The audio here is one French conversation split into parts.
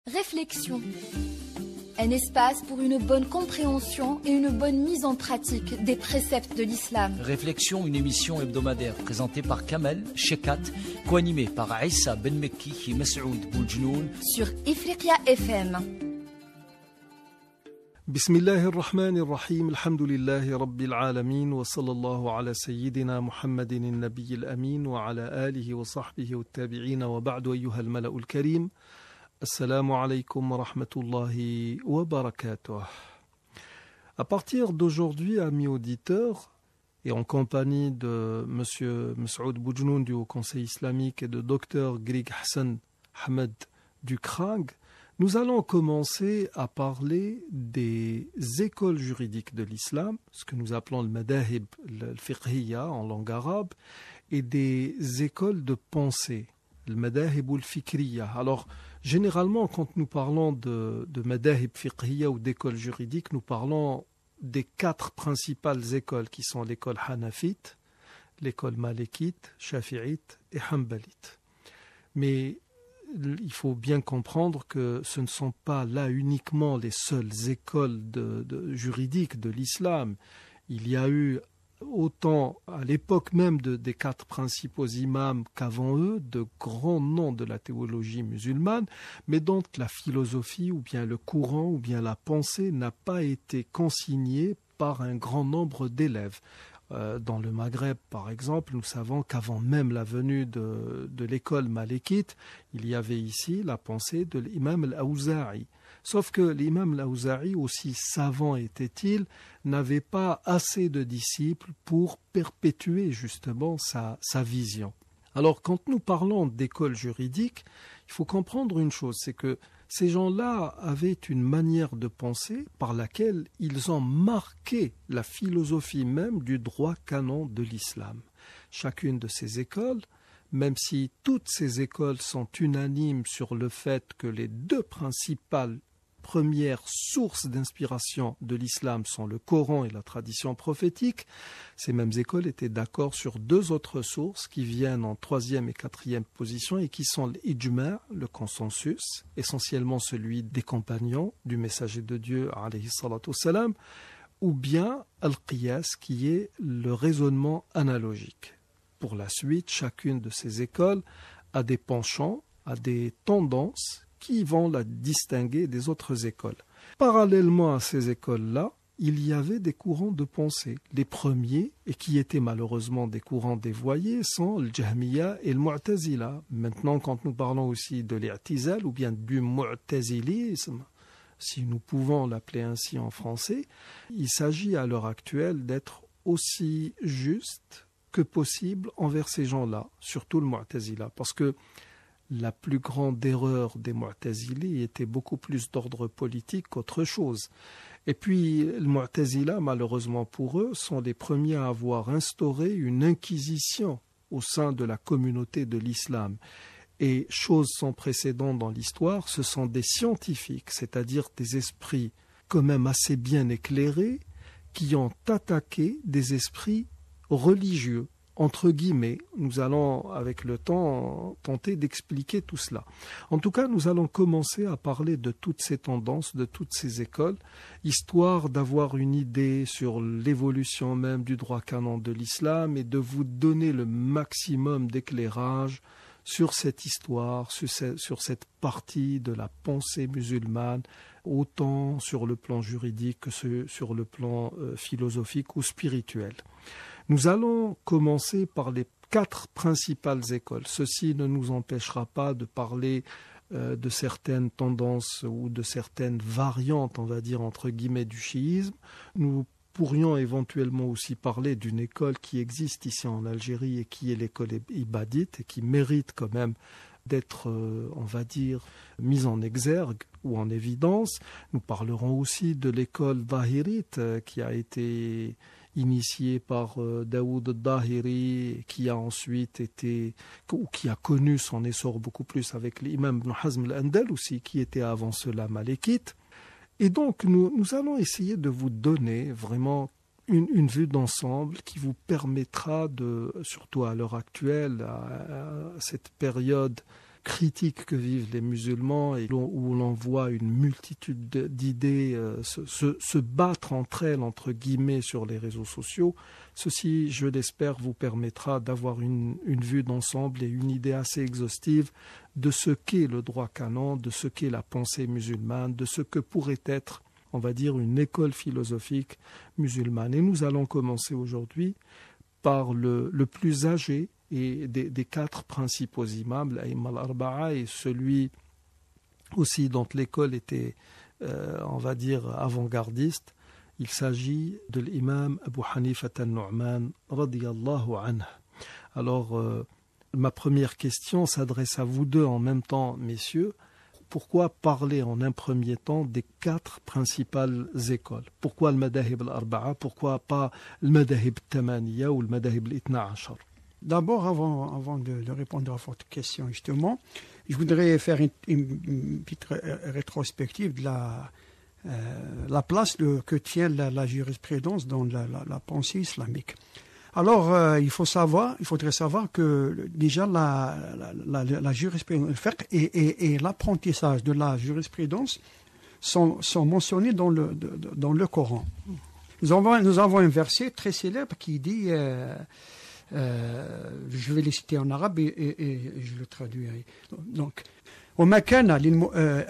Réflexion. Un espace pour une bonne compréhension et une bonne mise en pratique des préceptes de l'islam. Réflexion, une émission hebdomadaire présentée par Kamel Shekat, co-animée par Aïssa Ben Mekki et Masoud Boujnoun sur Ifriqiya FM. بسم الله الرحمن الرحيم الحمد لله رب العالمين وصلى الله على سيدنا محمد النبي الأمين وعلى آله وصحبه والتابعين وبعد أيها الملأ الكريم Assalamu alaikum wa rahmatullahi wa barakatuh. À partir d'aujourd'hui, amis auditeurs, et en compagnie de M. Masoud Boujnoun du Haut Conseil islamique et de Dr Grig Hassan Ahmed du CRAG, nous allons commencer à parler des écoles juridiques de l'islam, ce que nous appelons le madahib, le fiqhiyya en langue arabe, et des écoles de pensée, le madahib ou le fikriya. Alors, généralement, quand nous parlons de madahib fiqhiyya ou d'écoles juridiques, nous parlons des quatre principales écoles qui sont l'école hanafite, l'école malikite, shafi'ite et hanbalite. Mais il faut bien comprendre que ce ne sont pas là uniquement les seules écoles juridiques de l'islam. Il y a eu autant à l'époque même des quatre principaux imams qu'avant eux, de grands noms de la théologie musulmane, mais dont la philosophie ou bien le courant ou bien la pensée n'a pas été consignée par un grand nombre d'élèves. Dans le Maghreb, par exemple, nous savons qu'avant même la venue de l'école malikite, il y avait ici la pensée de l'imam al-Awza'i. Sauf que l'imam al-Awza'i, aussi savant était-il, n'avait pas assez de disciples pour perpétuer justement sa vision. Alors, quand nous parlons d'école juridique, il faut comprendre une chose, c'est que ces gens-là avaient une manière de penser par laquelle ils ont marqué la philosophie même du droit canon de l'islam. Chacune de ces écoles, même si toutes ces écoles sont unanimes sur le fait que les deux principales premières sources d'inspiration de l'islam sont le Coran et la tradition prophétique, ces mêmes écoles étaient d'accord sur deux autres sources qui viennent en troisième et quatrième position et qui sont l'ijma', le consensus, essentiellement celui des compagnons du messager de Dieu, alayhi salatu wassalam, ou bien al-qiyas, qui est le raisonnement analogique. Pour la suite, chacune de ces écoles a des penchants, a des tendances qui vont la distinguer des autres écoles. Parallèlement à ces écoles-là, il y avait des courants de pensée. Les premiers, et qui étaient malheureusement des courants dévoyés, sont le Jahmiya et le Mu'tazila. Maintenant, quand nous parlons aussi de l'I'tizal ou bien du Mu'tazilisme, si nous pouvons l'appeler ainsi en français, il s'agit à l'heure actuelle d'être aussi juste que possible envers ces gens-là, surtout le Mu'tazila, parce que la plus grande erreur des Mu'tazili était beaucoup plus d'ordre politique qu'autre chose. Et puis, les Mu'tazila, malheureusement pour eux, sont les premiers à avoir instauré une inquisition au sein de la communauté de l'islam. Et chose sans précédent dans l'histoire, ce sont des scientifiques, c'est-à-dire des esprits quand même assez bien éclairés, qui ont attaqué des esprits religieux. Entre guillemets, nous allons avec le temps tenter d'expliquer tout cela. En tout cas, nous allons commencer à parler de toutes ces tendances, de toutes ces écoles, histoire d'avoir une idée sur l'évolution même du droit canon de l'islam et de vous donner le maximum d'éclairage sur cette histoire, sur cette partie de la pensée musulmane, autant sur le plan juridique que sur le plan philosophique ou spirituel. Nous allons commencer par les quatre principales écoles. Ceci ne nous empêchera pas de parler de certaines tendances ou de certaines variantes, on va dire, entre guillemets, du chiisme. Nous pourrions éventuellement aussi parler d'une école qui existe ici en Algérie et qui est l'école ibadite et qui mérite quand même d'être, on va dire, mise en exergue ou en évidence. Nous parlerons aussi de l'école Dahirite qui a été initié par Daoud al-Dahiri, qui a ensuite été, ou qui a connu son essor beaucoup plus avec l'imam Ibn Hazm al-Andalusi, qui était avant cela malékite. Et donc, nous allons essayer de vous donner vraiment une vue d'ensemble qui vous permettra de, surtout à l'heure actuelle, à cette période critique que vivent les musulmans et où l'on voit une multitude d'idées se battre entre elles, entre guillemets, sur les réseaux sociaux. Ceci, je l'espère, vous permettra d'avoir une vue d'ensemble et une idée assez exhaustive de ce qu'est le droit canon, de ce qu'est la pensée musulmane, de ce que pourrait être, on va dire, une école philosophique musulmane. Et nous allons commencer aujourd'hui par le plus âgé et des 4 principaux imams, l'Aïm al-Arba'a, et celui aussi dont l'école était, on va dire, avant-gardiste. Il s'agit de l'imam Abu Hanifa al-Nu'man, radiyallahu anhu. Alors, ma première question s'adresse à vous deux en même temps, messieurs. Pourquoi parler en un premier temps des 4 principales écoles? Pourquoi le Madahib al-Arba'a? Pourquoi pas le Madahib al-Tamaniya ou le Madahib al-Ithna Ashar? D'abord, avant de répondre à votre question, justement, je voudrais faire une petite rétrospective de la place que tient la jurisprudence dans la pensée islamique. Alors, il faudrait savoir que déjà la jurisprudence, le fiqh et l'apprentissage de la jurisprudence sont mentionnés dans le Coran. Nous avons un verset très célèbre qui dit, je vais les citer en arabe et je le traduirai. Donc, وما كان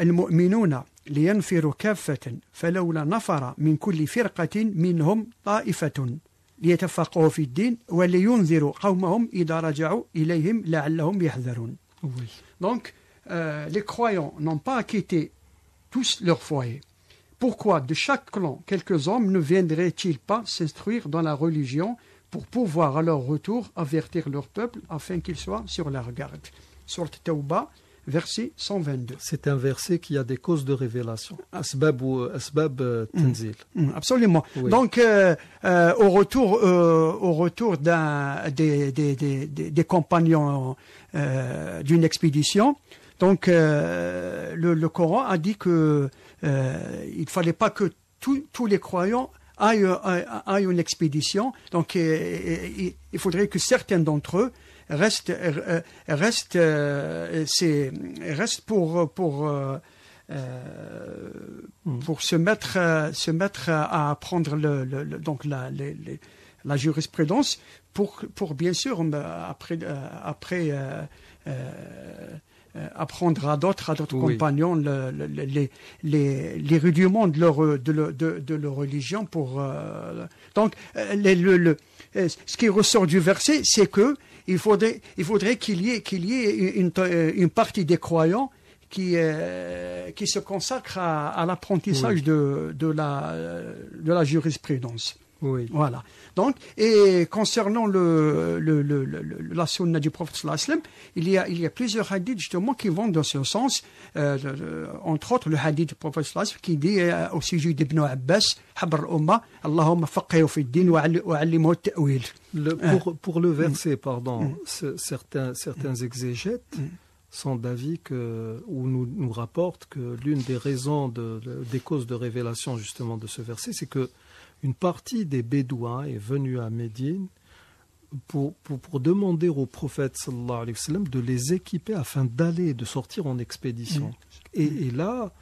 المؤمنون لينفروا كافة فلولا نفر من كل فرقة منهم طائفة ليتفقهوا في الدين ولينذروا قومهم إذا رجعوا إليهم لعلهم يحذرون. Donc, les croyants n'ont pas quitté tous leur foyer. Pourquoi de chaque clan quelques hommes ne viendraient-ils pas s'instruire dans la religion pour pouvoir à leur retour avertir leur peuple afin qu'ils soient sur leur garde? Sourate Tawbah, verset 122. C'est un verset qui a des causes de révélation. Asbab tanzil. Absolument. Oui. Donc, au retour des compagnons d'une expédition, donc le Coran a dit que il fallait pas que tous les croyants aillent une expédition. Donc, il faudrait que certains d'entre eux restent pour se mettre à apprendre donc la jurisprudence pour bien sûr après apprendre à d'autres compagnons les rudiments de leur religion donc ce qui ressort du verset, c'est que il faudrait qu'il y ait une partie des croyants qui se consacre à l'apprentissage de la jurisprudence. Oui. Voilà. Donc, et concernant la sunna du prophète sallallahu alayhi wa sallam, il y a plusieurs hadiths justement qui vont dans ce sens, entre autres le hadith du prophète sallallahu alayhi wa sallam qui dit au sujet d'Ibn Abbas, Habr al-Umma, Allahumma faqihhu fi ad-din wa 'allimhu at-ta'wil. Pour le verset, certains exégètes sont d'avis où nous rapportent que l'une des raisons des causes de révélation justement de ce verset, c'est que une partie des Bédouins est venue à Médine pour demander au prophète sallallahu alayhi wa sallam de les équiper afin de sortir en expédition. Et là,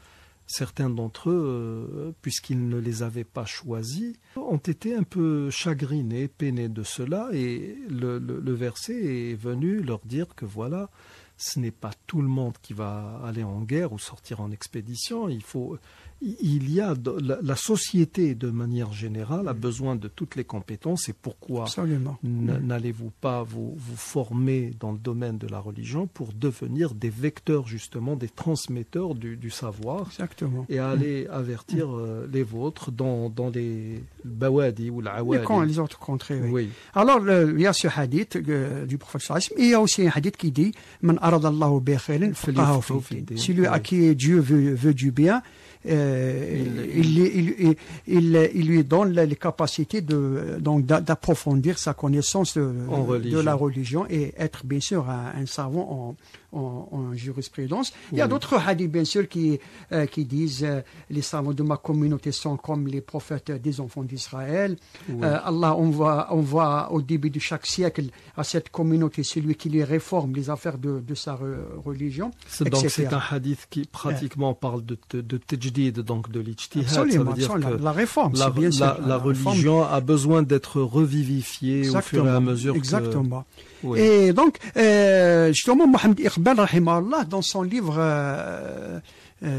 certains d'entre eux, puisqu'ils ne les avaient pas choisis, ont été un peu chagrinés, peinés de cela, et le verset est venu leur dire que voilà, ce n'est pas tout le monde qui va aller en guerre ou sortir en expédition. Il y a la société de manière générale a besoin de toutes les compétences, et pourquoi n'allez-vous pas vous former dans le domaine de la religion pour devenir des vecteurs justement, des transmetteurs du savoir. Exactement. Et aller avertir les vôtres dans les bawadi ou l'awali. Les autres contrées. Oui. Alors il y a ce hadith du prophète sallallahu alayhi wa sallam, et il y a aussi un hadith qui dit Man aradallahu bi khairin faqahu fi din. Celui à qui Dieu veut du bien, il lui donne les capacités d'approfondir sa connaissance de la religion et être bien sûr un savant en jurisprudence. Il y a d'autres hadiths, bien sûr, qui disent les savants de ma communauté sont comme les prophètes des enfants d'Israël. Allah envoie au début de chaque siècle à cette communauté celui qui les réforme les affaires de sa religion. Donc c'est un hadith qui pratiquement parle de tajdid, donc de l'ijtihad. Absolument, ça veut dire que la réforme, c'est bien sûr. La religion a besoin d'être revivifiée au fur et à mesure. Exactement. Oui. Et donc, justement, Mohamed Iqbal, rahimahullah, dans son livre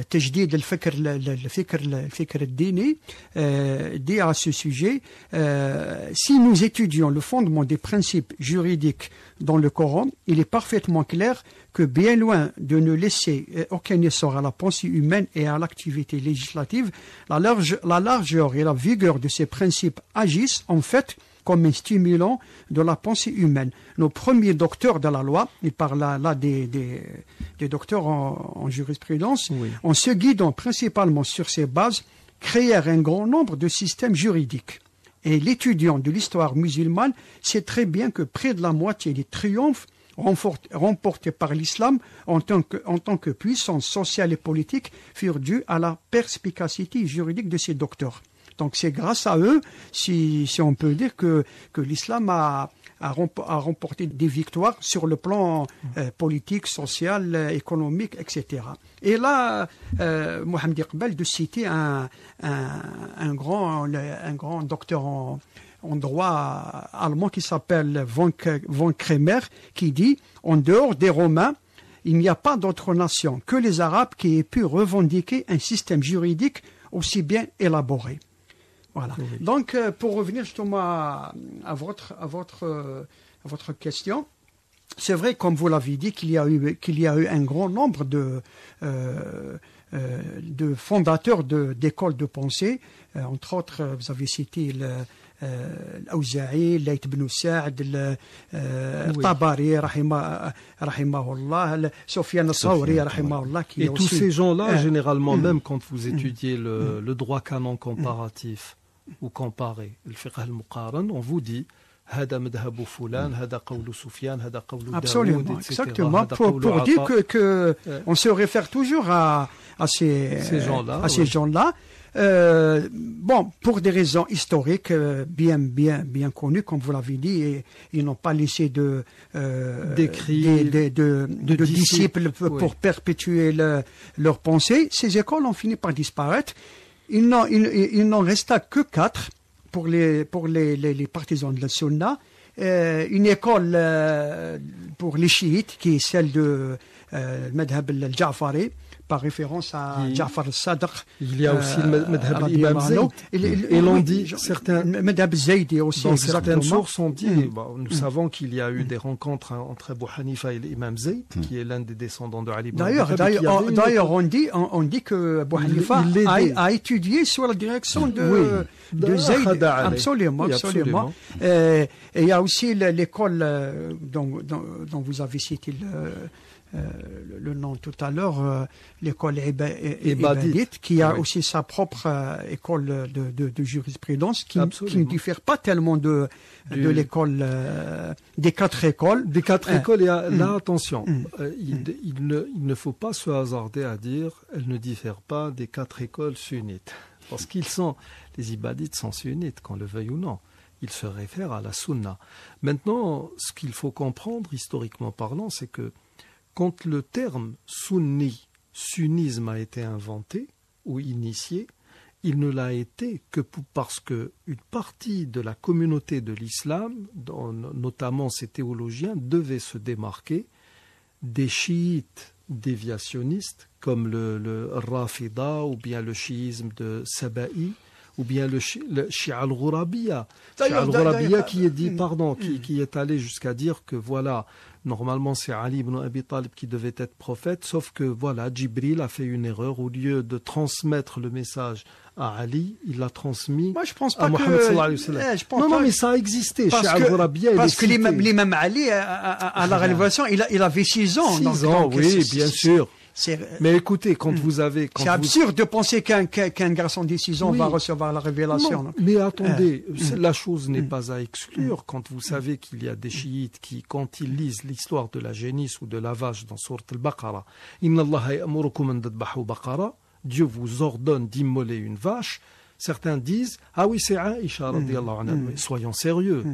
Tajdid al-Fikr al-Dini, dit à ce sujet, si nous étudions le fondement des principes juridiques dans le Coran, il est parfaitement clair que bien loin de ne laisser aucun essor à la pensée humaine et à l'activité législative, la largeur et la vigueur de ces principes agissent en fait comme un stimulant de la pensée humaine. Nos premiers docteurs de la loi, il parle là des docteurs en jurisprudence, en se guidant principalement sur ces bases, créèrent un grand nombre de systèmes juridiques. Et l'étudiant de l'histoire musulmane sait très bien que près de la moitié des triomphes remportés par l'islam en tant que puissance sociale et politique furent dus à la perspicacité juridique de ces docteurs. Donc c'est grâce à eux, si on peut dire, que l'islam a remporté des victoires sur le plan politique, social, économique, etc. Et là, Mohamed Iqbal de citer un grand docteur en droit allemand qui s'appelle von Kremer, qui dit « En dehors des Romains, il n'y a pas d'autre nation que les Arabes qui aient pu revendiquer un système juridique aussi bien élaboré. » Voilà. Oui. Donc, pour revenir justement à votre question, c'est vrai, comme vous l'avez dit, qu'il y a eu un grand nombre de fondateurs d'écoles de pensée. Entre autres, vous avez cité l'Aouza'i, Layth ibn Sa'd, Tabari, rahimahullah, Sufyan al-Thawri, rahimahullah. Et tous ces gens-là, généralement, même quand vous étudiez le droit canon comparatif, ou comparer le fiqh al-muqaran, on vous dit هذا مذهب فلان هذا قول سفيان هذا قول داوود, etc. Exactement, pour dire que on se réfère toujours à ces gens-là. Bon, pour des raisons historiques bien connues, comme vous l'avez dit, et ils n'ont pas laissé de disciples pour perpétuer leur pensée. Ces écoles ont fini par disparaître. Il n'en resta que 4 pour les partisans de la Sunna. Une école pour les chiites, qui est celle de Madhab al-Ja'fari, par référence à Ja'far al-Sadr. Il y a aussi le Madhab al-Imam Zayd. Et l'on dit, Madhab Zayd aussi. Dans certaines sources, on dit, nous savons qu'il y a eu des rencontres entre Abu Hanifa et l'Imam Zayd, qui est l'un des descendants de Ali ibn Abi Talib. D'ailleurs, on dit que Abu Hanifa a étudié sous la direction de Zayd. Absolument. Et il y a aussi l'école dont vous avez cité le nom tout à l'heure, l'école Ibadite, qui a aussi sa propre école de jurisprudence, qui ne diffère pas tellement de l'école, des 4 écoles. Des 4 écoles, et là, attention, il ne faut pas se hasarder à dire elles ne diffèrent pas des 4 écoles sunnites. Parce les Ibadites sont sunnites, qu'on le veuille ou non. Ils se réfèrent à la sunna. Maintenant, ce qu'il faut comprendre, historiquement parlant, c'est que quand le terme sunnisme a été inventé ou initié, il ne l'a été que parce qu'une partie de la communauté de l'islam, notamment ses théologiens, devait se démarquer des chiites déviationnistes comme le Rafida ou bien le chiisme de Saba'i ou bien le Shia al-Ghurabiya. Shia al-Ghurabiya qui est allé jusqu'à dire que voilà, normalement c'est Ali ibn Abi Talib qui devait être prophète, sauf que voilà, Jibril a fait une erreur. Au lieu de transmettre le message à Ali, il l'a transmis à Mohammed sallallahu alayhi wa sallam. Non, mais ça a existé. Parce que l'imam Ali, à la révélation, il avait 6 ans. 6 ans, oui, bien sûr. Mais écoutez, quand vous avez... C'est absurde de penser qu'un garçon de 6 ans va recevoir la révélation. Non, mais attendez, la chose n'est pas à exclure. Quand vous savez qu'il y a des chiites qui, quand ils lisent l'histoire de la génisse ou de la vache dans Sourate al-Baqara, « Inna Allah ya'murukum an tadbahu baqara » Dieu vous ordonne d'immoler une vache. Certains disent, ah oui, c'est Aïcha, radiyallahu anha. Soyons sérieux.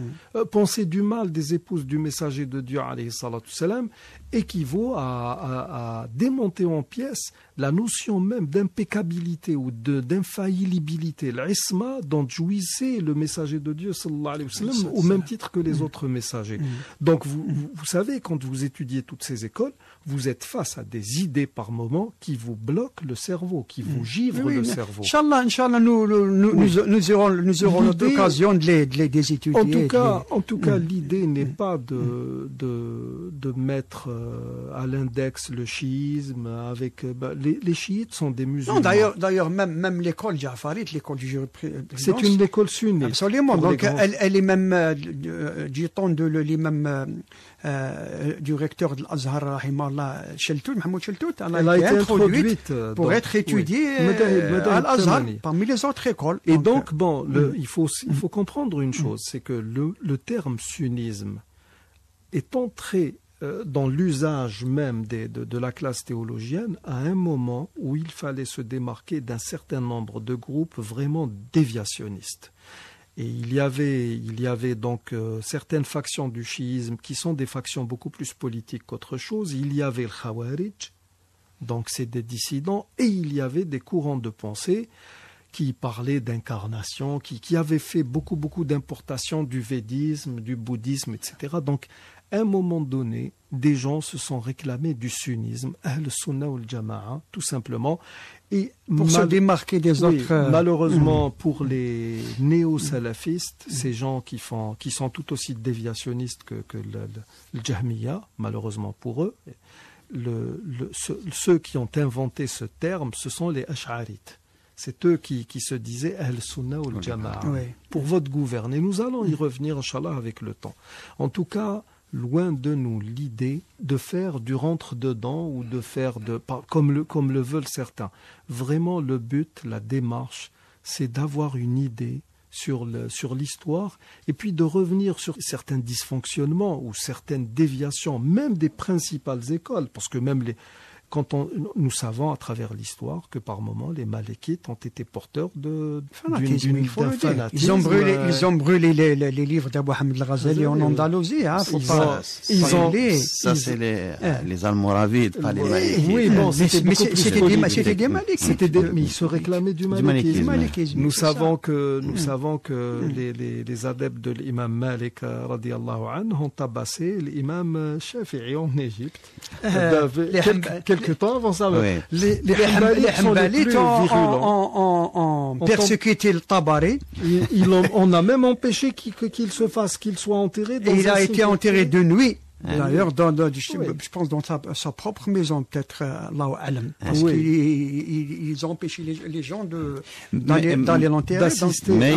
Penser du mal des épouses du messager de Dieu, alayhi salatu salam, équivaut à démonter en pièces la notion même d'impeccabilité ou d'infaillibilité, l'isma dont jouissait le messager de Dieu, sallallahu alayhi wa sallam, au même titre que les autres messagers. Donc, vous savez, quand vous étudiez toutes ces écoles, vous êtes face à des idées par moment qui vous bloquent le cerveau, qui vous givrent le cerveau. Inch'Allah, nous aurons l'occasion de les étudier. En tout cas, l'idée n'est pas de mettre à l'index le chiisme avec... les chiites sont des musulmans. Non, d'ailleurs, même l'école jafarite, l'école du jurisprudence... C'est une école sunnite. Absolument. Donc, elle est même, du temps de l'imam du recteur de l'Azhar, Rahimallah, Mohamed Sheltout, elle a été introduite pour être étudiée à l'Azhar, parmi les autres écoles. Et donc, il faut comprendre une chose, c'est que le terme sunnisme est entré dans l'usage même de la classe théologienne à un moment où il fallait se démarquer d'un certain nombre de groupes vraiment déviationnistes. Et il y avait donc certaines factions du chiisme qui sont des factions beaucoup plus politiques qu'autre chose. Il y avait le Khawarij, donc c'est des dissidents, et il y avait des courants de pensée qui parlaient d'incarnation, qui avaient fait beaucoup d'importations du védisme, du bouddhisme, etc. Donc, à un moment donné, des gens se sont réclamés du sunnisme, Ahl-Sunnah ou al-Jama'a, tout simplement. Et pour se démarquer des autres... Malheureusement, pour les néo-salafistes, ces gens qui sont tout aussi déviationnistes que le Jahmiya, malheureusement pour eux, ceux qui ont inventé ce terme, ce sont les Ash'arites. C'est eux qui se disaient Ahl-Sunnah ou al-Jama'a. Pour votre gouverner. Nous allons y revenir, Inch'Allah, avec le temps. En tout cas, loin de nous l'idée de faire du rentre-dedans ou de faire comme le veulent certains. Vraiment, le but, la démarche, c'est d'avoir une idée sur l'histoire et puis de revenir sur certains dysfonctionnements ou certaines déviations, même des principales écoles, parce que même nous savons à travers l'histoire que par moments les Malikites ont été porteurs d'un fanatisme. Ils ont brûlé les livres d'Abu Hamid al-Ghazali en Andalousie. C'est les Almoravides, pas les Malikites. Oui, bon, c'était des Malikites. Mais ils se réclamaient du malikisme. Nous savons que les adeptes de l'imam Malik radiyallahu anhu ont tabassé l'imam Shafi'i en Égypte. Quelque temps avant ça, les Hanbalites ont persécuté le Tabari. On a même empêché qu'il soit enterré. Et il a été enterré de nuit. D'ailleurs, je pense dans sa propre maison, peut-être, Allahu Alam. Parce qu'ils ont empêché les gens d'aller l'enterrer. Mais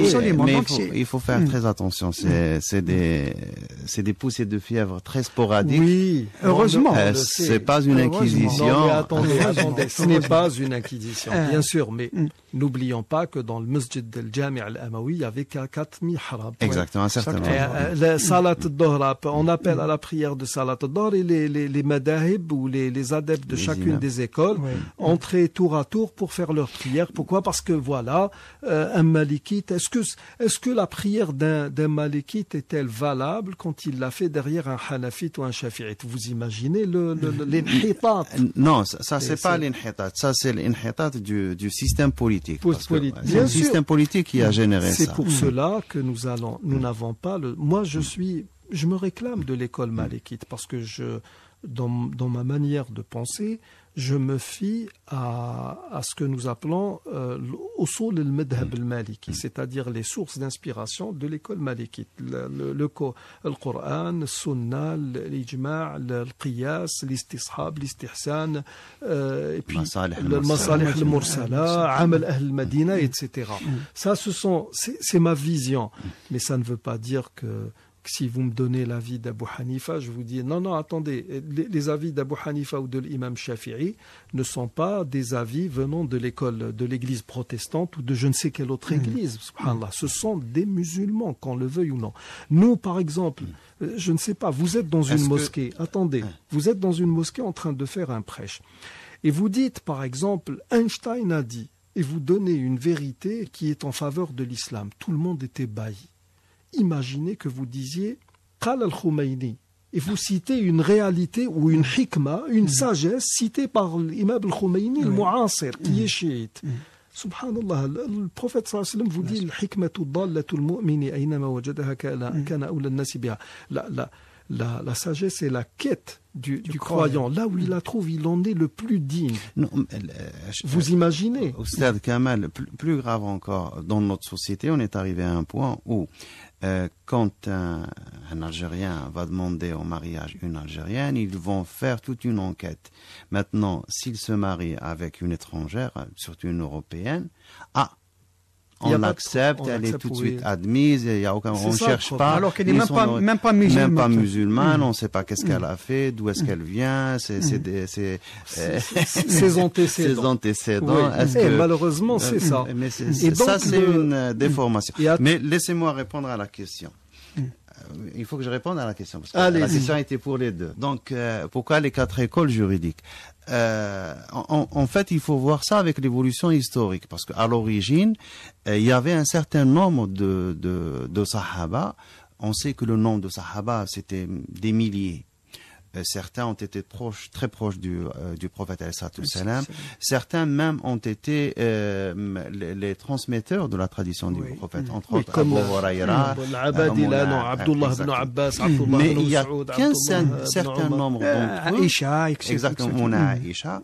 il faut faire très attention. C'est des poussées de fièvre très sporadiques. Oui, heureusement. C'est pas une inquisition. Non, mais attendez, ce n'est pas une inquisition, bien sûr, mais n'oublions pas que dans le masjid del Jami' al-Amawi, il y avait 4 mihrab. Exactement, certainement. Salat al-Dohr, on appelle à la prière de Salat al-Dohr et les madahib ou les adeptes de chacune des écoles entraient tour à tour pour faire leur prière. Pourquoi? Parce que voilà, un malikite, est-ce que la prière d'un malikite est-elle valable quand il l'a fait derrière un hanafite ou un shafi'ite? Vous imaginez l'inhitat? Non, ça c'est pas l'inhitat, ça c'est l'inhitat du système politique. C'est le système politique qui a généré ça. C'est pour cela que nous n'avons pas moi je me réclame de l'école malikite parce que dans ma manière de penser, je me fie à ce que nous appelons usul al-madhhab al-maliki, c'est-à-dire les sources d'inspiration de l'école malikite. Le Coran, le Sunna, l'Ijma', le Qiyas, l'Istishab, l'Istihsan, et puis le Masalih al-Mursala, Amal al-Madina, etc. Ça, c'est ma vision. Mais ça ne veut pas dire que si vous me donnez l'avis d'Abu Hanifa, je vous dis non, attendez, les avis d'Abu Hanifa ou de l'imam Shafi'i ne sont pas des avis venant de l'école de l'église protestante ou de je ne sais quelle autre église. Subhanallah. Ce sont des musulmans, qu'on le veuille ou non. Nous, par exemple, je ne sais pas, vous êtes dans une mosquée, attendez, vous êtes dans une mosquée en train de faire un prêche. Et vous dites, par exemple, Einstein a dit, et vous donnez une vérité qui est en faveur de l'islam. Tout le monde était bailli. Imaginez que vous disiez Qal al-Khomeini et vous citez une réalité ou une hikma, une sagesse citée par l'imam al-Khomeini, le mu'asir, qui est chiite. Subhanallah, le prophète sallallahu alayhi wa sallam vous dit al-hikmatu dallatul mu'mini aynama wajadaha kana awla an-nasi biha. La sagesse est la quête du croyant. Là où il la trouve, il en est le plus digne. Non, vous imaginez? Oustad Kamal, plus grave encore, dans notre société, on est arrivé à un point où quand un Algérien va demander en mariage une Algérienne, ils vont faire toute une enquête. Maintenant, s'il se marie avec une étrangère, surtout une Européenne, on l'accepte, elle est tout de suite admise, il y a aucun, on ne cherche pas. Alors qu'elle n'est même pas musulmane. On ne sait pas qu'est-ce qu'elle a fait, d'où est-ce qu'elle vient, ses antécédents. Malheureusement, c'est ça. Mais ça, c'est une déformation. Mais laissez-moi répondre à la question. Il faut que je réponde à la question, parce que la question était pour les deux. Donc, pourquoi les 4 écoles juridiques? En fait, il faut voir ça avec l'évolution historique, parce qu'à l'origine, il y avait un certain nombre de Sahaba. On sait que le nombre de Sahaba, c'était des milliers. Certains ont été très proches du prophète alayhi salam. Certains même ont été les transmetteurs de la tradition du prophète, entre autres Abu Huraira, Abdullah ibn Abbas, mais il n'y a qu'un certain nombre d'entre eux, exactement, Aïcha,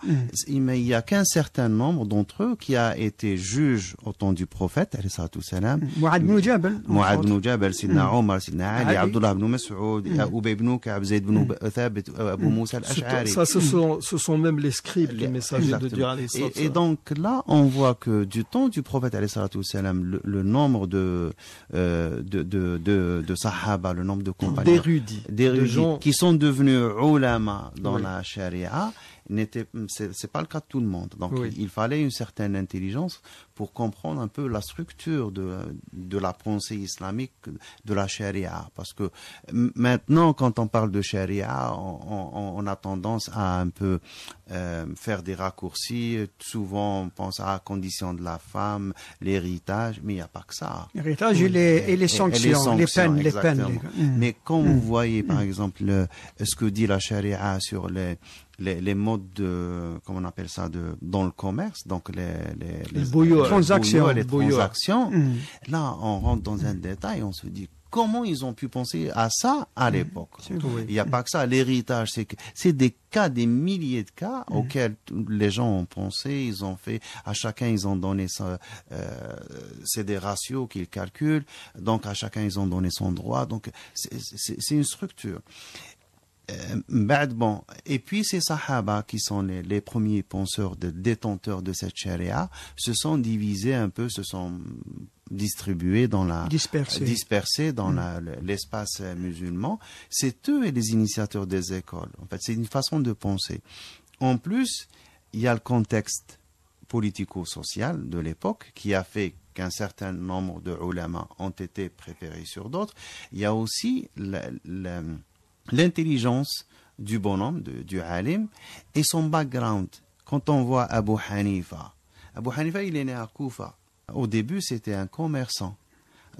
mais il n'y a qu'un certain nombre d'entre eux qui a été juge au temps du prophète alayhi salam. Mu'adh ibn Jabal, Sidna Omar, Sidna Ali, Abdullah ibn Mas'ud, Ubay ibn Ka'b, Zayd ibn Thabit, Abu Moussa al-Ash'ari. Ça, ce sont même les scribes, les messagers de Dieu. Et donc là, on voit que du temps du prophète alayhi salam, le nombre de sahaba, le nombre de compagnons, d'érudits, de gens qui sont devenus ulama dans la charia, c'est pas le cas de tout le monde. Donc il fallait une certaine intelligence pour comprendre un peu la structure de la pensée islamique de la charia, parce que maintenant quand on parle de charia, on a tendance à un peu faire des raccourcis. Souvent on pense à la condition de la femme, l'héritage, mais il n'y a pas que ça. L'héritage et les sanctions, les peines. Mais quand vous voyez par exemple ce que dit la charia sur les modes de, comment on appelle ça, dans le commerce, donc les transactions. Là, on rentre dans un détail, on se dit comment ils ont pu penser à ça à l'époque. Il n'y a pas que ça. L'héritage, c'est des cas, des milliers de cas auxquels les gens ont pensé, ils ont fait, à chacun ils ont donné ça, c'est des ratios qu'ils calculent, donc à chacun ils ont donné son droit, donc c'est une structure. Et puis ces sahaba qui sont les premiers penseurs, détenteurs de cette charia, se sont divisés un peu, se sont distribués dispersés dans l'espace musulman. C'est eux les initiateurs des écoles. En fait, c'est une façon de penser. En plus, il y a le contexte politico-social de l'époque qui a fait qu'un certain nombre de ulama ont été préférés sur d'autres. Il y a aussi l'intelligence du bonhomme, du alim, et son background. Quand on voit Abu Hanifa, il est né à Koufa. Au début, c'était un commerçant.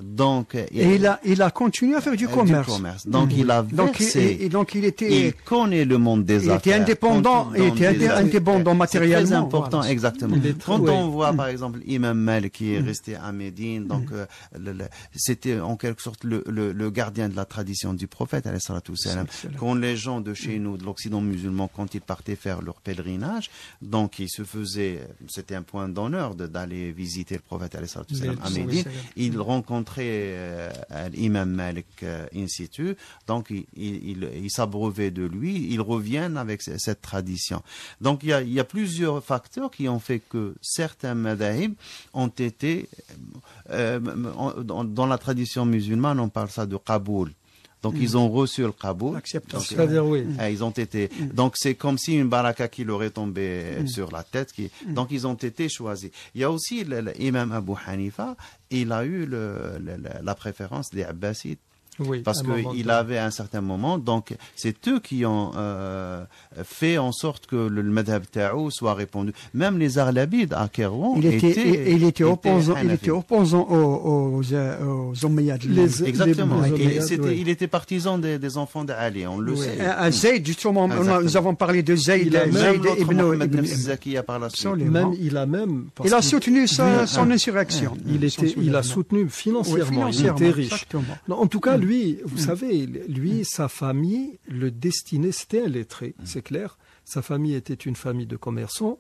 Donc, il a continué à faire du commerce. Donc, il a versé. Il connaît le monde des affaires. Il était indépendant matériellement. C'est très important, exactement. Quand on voit, par exemple, Imam Malik qui est resté à Médine, donc, c'était en quelque sorte le gardien de la tradition du prophète, alayhi salatu salam. Quand les gens de chez nous, de l'Occident musulman, quand ils partaient faire leur pèlerinage, donc, c'était un point d'honneur d'aller visiter le prophète, alayhi salatu salam, à Médine. Ils rencontraient l'imam Malik in situ, donc il s'abreuvaient de lui, ils reviennent avec cette tradition. Donc il y a plusieurs facteurs qui ont fait que certains madhahib ont été, dans la tradition musulmane, on parle ça de qaboul. Donc ils ont reçu le qaboul. L'acceptation. C'est-à-dire, oui. Ils ont été. Donc c'est comme si une baraka qui leur est tombée sur la tête. Donc ils ont été choisis. Il y a aussi l'imam Abu Hanifa. Il a eu la préférence des Abbasides. Oui, parce qu'il avait un certain moment, donc c'est eux qui ont fait en sorte que le madhab ta'ou soit répandu. Même les Arlabides à Kérouan il était opposant aux Omeyyades. Exactement. Il était partisan des enfants d'Ali, on le sait. Zayd, justement, nous avons parlé de Zayd ibn Zakiya par la suite. Il a soutenu son insurrection. Il a soutenu financièrement. Il était riche. En tout cas, lui, vous savez, sa famille, le destiné, c'était un lettré, c'est clair. Sa famille était une famille de commerçants.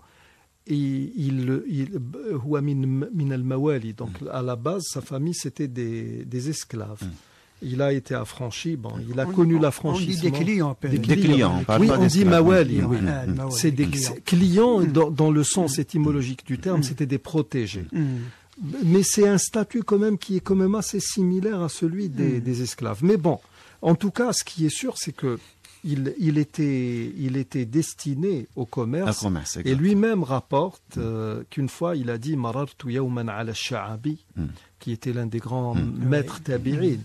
Et donc à la base, sa famille, c'était des esclaves. Il a été affranchi, il a connu l'affranchissement. On dit des clients. Des clients, oui, on dit mawali. Oui. C'est des clients, dans le sens étymologique du terme, c'était des protégés. Mais c'est un statut quand même qui est quand même assez similaire à celui des esclaves. Mais bon, en tout cas, ce qui est sûr, c'est que il était destiné au commerce. Et lui-même rapporte qu'une fois, il a dit « Marartu yawman ala al-Sha'abi » qui était l'un des grands maîtres tabi'in.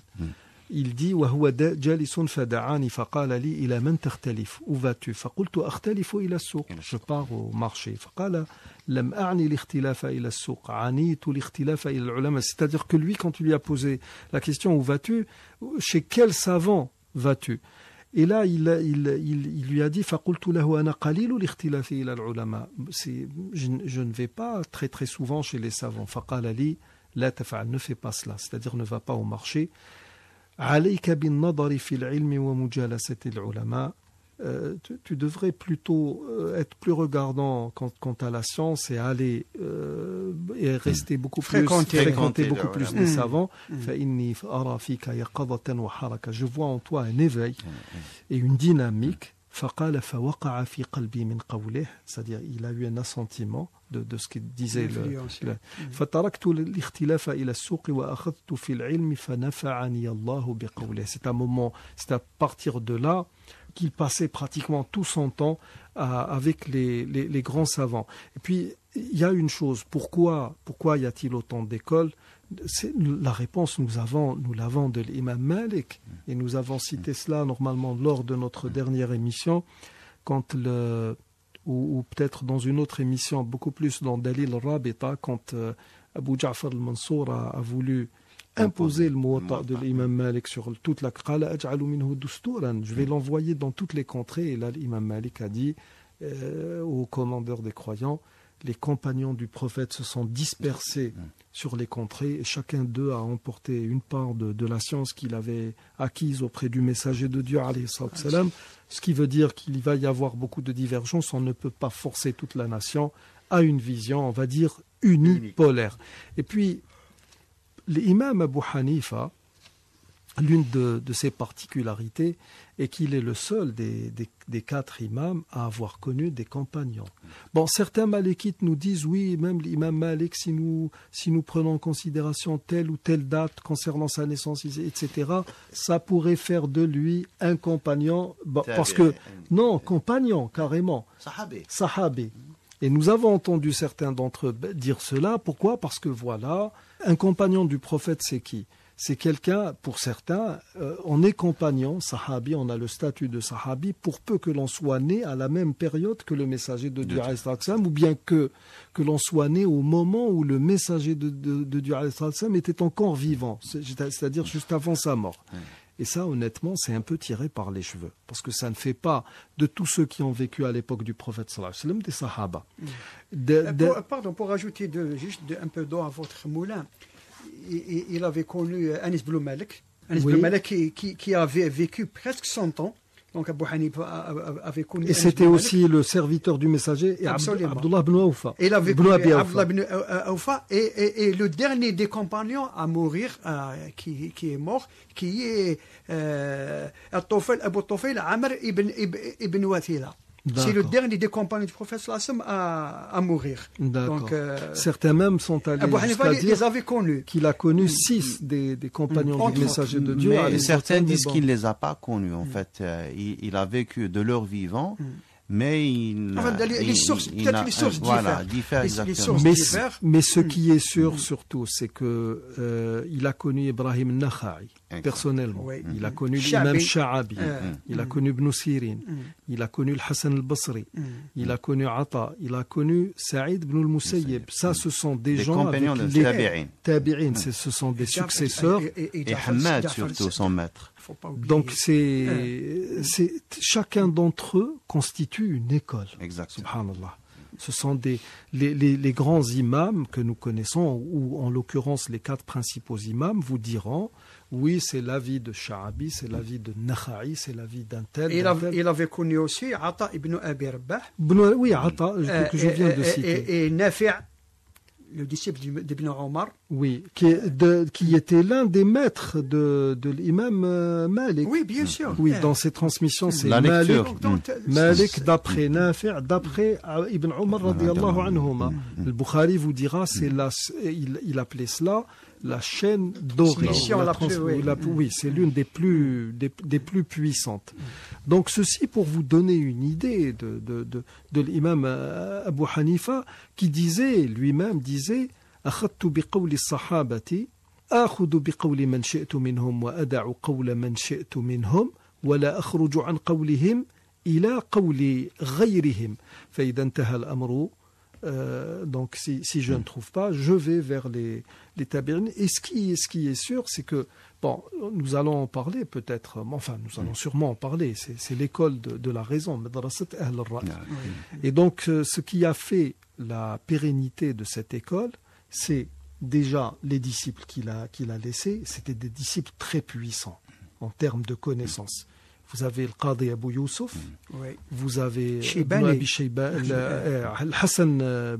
Il dit وهو جالس فدعاني فقال لي إلى من تختلف où vas-tu فقلت أختلف إلى السوق je pars au marché فقال لم أعني الاختلاف إلى السوق عنيت الاختلاف إلى العلماء. C'est-à-dire que lui, quand tu lui as posé la question où vas-tu, chez quel savant vas-tu, et là il lui a dit فقلت له أنا قليل الاختلاف إلى العلماء, je ne vais pas très très souvent chez les savants. فقال لي لا تفعل, ne fais pas cela, c'est-à-dire ne va pas au marché. عليك بالنظر في العلم ومجالسة العلماء. Tu devrais plutôt être plus regardant quant à la science et aller et rester beaucoup plus fréquenter beaucoup plus des savants. فإني أرى فيك يقظة وحركة. Je vois en toi un éveil et une dynamique. فقال فوقع في قلبي من قوله, c'est-à-dire il a eu un assentiment de ce qu'il disait. فتركت الاختلاف إلى السوق وأخذت في العلم فنفعني الله بقوله. C'est à partir de là qu'il passait pratiquement tout son temps avec les grands savants. Et puis il y a une chose, pourquoi y a-t-il autant d'écoles? La réponse, nous l'avons de l'imam Malik, et nous avons cité cela normalement lors de notre dernière émission, ou peut-être dans une autre émission, beaucoup plus dans Dalil al-Rabita, quand Abu Ja'far al-Mansour a voulu imposer le Muwatta de l'imam Malik sur toute la Qala, aj'alu minhu dusturan, je vais l'envoyer dans toutes les contrées. Et là l'imam Malik a dit au commandeur des croyants, les compagnons du prophète se sont dispersés sur les contrées et chacun d'eux a emporté une part de la science qu'il avait acquise auprès du messager de Dieu, alayhi salam, ce qui veut dire qu'il va y avoir beaucoup de divergences. On ne peut pas forcer toute la nation à une vision, on va dire, unipolaire. Et puis, l'imam Abu Hanifa, l'une de ses particularités est qu'il est le seul des quatre imams à avoir connu des compagnons. Bon, certains malikites nous disent, oui, même l'imam Malik, si nous prenons en considération telle ou telle date concernant sa naissance, etc., ça pourrait faire de lui un compagnon, parce que, non, compagnon, carrément, sahabi. Et nous avons entendu certains d'entre eux dire cela. Pourquoi? Parce que voilà, un compagnon du prophète, c'est qui? C'est quelqu'un, pour certains, on est compagnon, sahabi, on a le statut de sahabi, pour peu que l'on soit né à la même période que le messager de Dieu, ou bien que l'on soit né au moment où le messager de Dieu était encore vivant, c'est-à-dire juste avant sa mort. Et ça, honnêtement, c'est un peu tiré par les cheveux, parce que ça ne fait pas de tous ceux qui ont vécu à l'époque du prophète sallallahu alayhi wa sallam des sahaba. Pardon, pour ajouter juste un peu d'eau à votre moulin, il avait connu Anis ibn Malik, qui avait vécu presque 100 ans. Donc Abu Hanifa avait connu. Et c'était aussi le serviteur du messager, et Abdullah ibn Awfa. Il avait connu Abdullah ibn Awfa, et le dernier des compagnons à mourir, qui est mort, qui est Abu Tufayl Amr ibn Wathila. C'est le dernier des compagnons du prophète à mourir. Donc, certains même sont allés jusqu'à dire qu'il a connu 6 des compagnons du messager de Dieu. Mais certains disent qu'il ne les a pas connus. En fait, il a vécu de leur vivant. Mais les sources diffèrent exactement. Mais ce qui est sûr surtout, c'est que il a connu Ibrahim Nakha'i personnellement. Il a connu l'imam Sha'abi. Il a connu Ibn Sirin. Il a connu le Hassan al-Basri. Il a connu Ata. Il a connu Saïd ibn al-Musayyib. Ça, ce sont des gens compagnons avec les tabi'in. Ce sont des successeurs. Et Hamad surtout, son maître. Donc chacun d'entre eux constitue une école. Exactement. Subhanallah. Ce sont les grands imams que nous connaissons, ou en l'occurrence les 4 principaux imams, vous diront oui, c'est l'avis de Sha'abi, c'est l'avis de Nakha'i, c'est l'avis d'un tel. Il avait connu aussi Ata ibn Abi Rabah. Oui, Ata, que je viens de citer. Et Nafi', le disciple d'Ibn Omar. Oui, qui était l'un des maîtres de l'imam Malik. Oui, bien sûr. Oui, dans ses transmissions, c'est la lecture. Malik d'après Nafi', d'après Ibn Omar radiyallahu anhuma. Le Bukhari vous dira, il appelait cela la chaîne dorée. Oui, c'est l'une des plus puissantes. Donc ceci pour vous donner une idée de l'imam Abu Hanifa qui lui-même disait أخذت بقول الصحابة آخذ بقول من شئت منهم وأدع قول من شئت منهم ولا أخرج عن قولهم إلى قول غيرهم فإذا انتهى الأمر donc si je ne trouve pas, je vais vers les tabi'in. Et ce qui est sûr, c'est que nous allons en parler peut-être, nous allons sûrement en parler, c'est l'école de la raison, Madrasat Ahl al-Ra'y. Et donc ce qui a fait la pérennité de cette école, c'est déjà les disciples qu'il a laissés. C'était des disciples très puissants en termes de connaissances. Vous avez le Qadi Abu Youssouf, vous avez Shaybani, Hassan